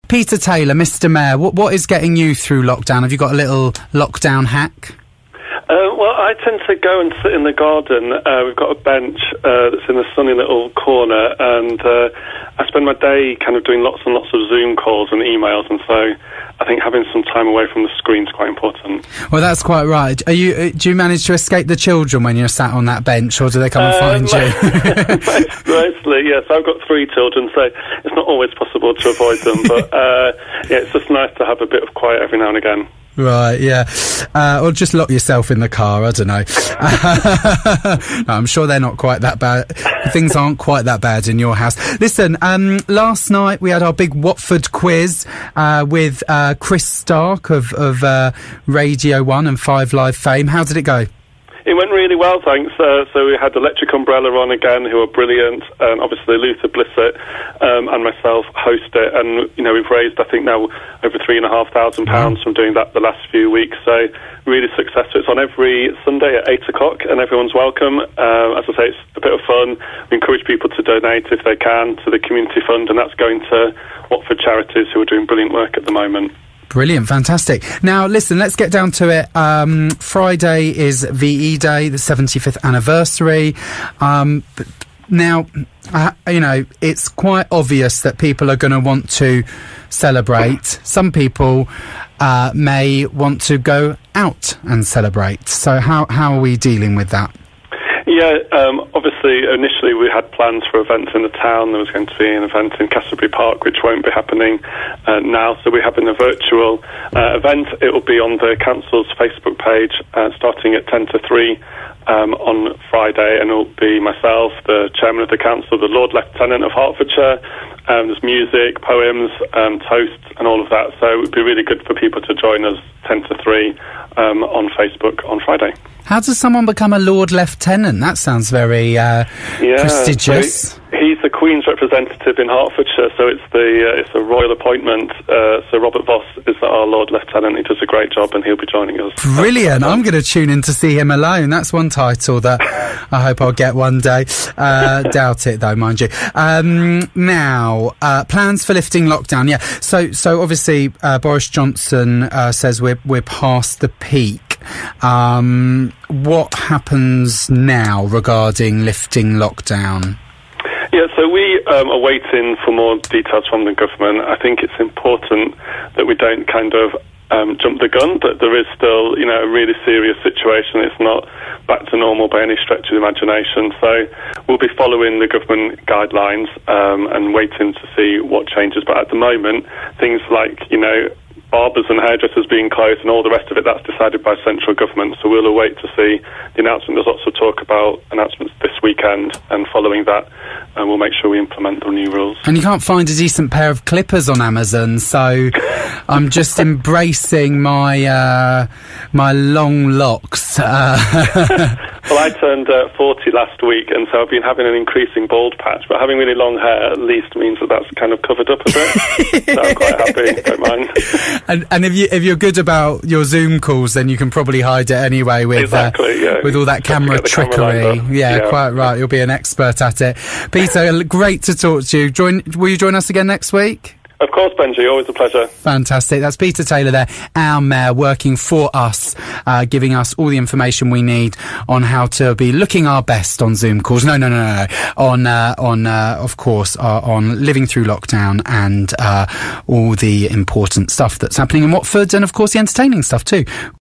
Peter Taylor, Mr. Mayor, what is getting you through lockdown? Have you got a little lockdown hack? Well, I tend to go and sit in the garden. We've got a bench that's in a sunny little corner, and I spend my day kind of doing lots and lots of Zoom calls and emails, and so I think having some time away from the screen is quite important. Well, that's quite right. Do you manage to escape the children when you're sat on that bench, or do they come and find you? Mostly, yes. I've got 3 children, so it's not always possible to avoid them, but yeah, it's just nice to have a bit of quiet every now and again. Right, yeah. Or just lock yourself in the car, I don't know. No, I'm sure they're not quite that bad. Things aren't quite that bad in your house. Listen, last night we had our big Watford quiz with Chris Stark of Radio 1 and 5 Live fame. How did it go? It went really well, thanks. So we had Electric Umbrella on again, who are brilliant, and obviously Luther Blissett and myself host it. And, you know, we've raised, I think now, over £3,500 from doing that the last few weeks. So really successful. It's on every Sunday at 8 o'clock, and everyone's welcome. As I say, it's a bit of fun. We encourage people to donate, if they can, to the community fund, and that's going to Watford charities who are doing brilliant work at the moment. Brilliant, fantastic. Now, listen, let's get down to it. Friday is VE Day, the 75th anniversary. Now, you know, it's quite obvious that people are going to want to celebrate. Some people may want to go out and celebrate. So how are we dealing with that? Yeah, obviously, initially we had plans for events in the town. There was going to be an event in Castleberry Park, which won't be happening now. So we're having a virtual event. It will be on the council's Facebook page starting at 10 to 3 on Friday, and it will be myself, the chairman of the council, the Lord Lieutenant of Hertfordshire. There's music, poems, toasts, and all of that. So it would be really good for people to join us 10 to 3 on Facebook on Friday. How does someone become a Lord Lieutenant? That sounds very prestigious. So he's the Queen's representative in Hertfordshire, so it's a royal appointment. So Robert Voss is our Lord Lieutenant. He does a great job, and he'll be joining us. Brilliant! I'm going to tune in to see him alone. That's one title that I hope I'll get one day. Doubt it, though, mind you. Now, plans for lifting lockdown. Yeah. So obviously, Boris Johnson says we're past the peak. What happens now regarding lifting lockdown? Yeah, so we are waiting for more details from the government. I think it's important that we don't kind of jump the gun, but there is still, you know, a really serious situation. It's not back to normal by any stretch of the imagination. So we'll be following the government guidelines and waiting to see what changes. But at the moment, things like, you know, barbers and hairdressers being closed and all the rest of it, that's decided by central government. So we'll await to see the announcement. There's lots of talk about announcements this weekend, and following that, we'll make sure we implement the new rules. And you can't find a decent pair of clippers on Amazon, so I'm just embracing my my long locks. Well, I turned 40 last week, and so I've been having an increasing bald patch, but having really long hair at least means that that's kind of covered up a bit. So I'm quite happy, don't mind. And if you're good about your Zoom calls, then you can probably hide it anyway with exactly, yeah. With all that camera trickery. Yeah, quite right. You'll be an expert at it. Peter, great to talk to you. Will you join us again next week? Of course, Benji, always a pleasure. Fantastic. That's Peter Taylor there, our mayor, working for us, giving us all the information we need on how to be looking our best on Zoom calls. No. On of course, on living through lockdown and all the important stuff that's happening in Watford, and of course the entertaining stuff too.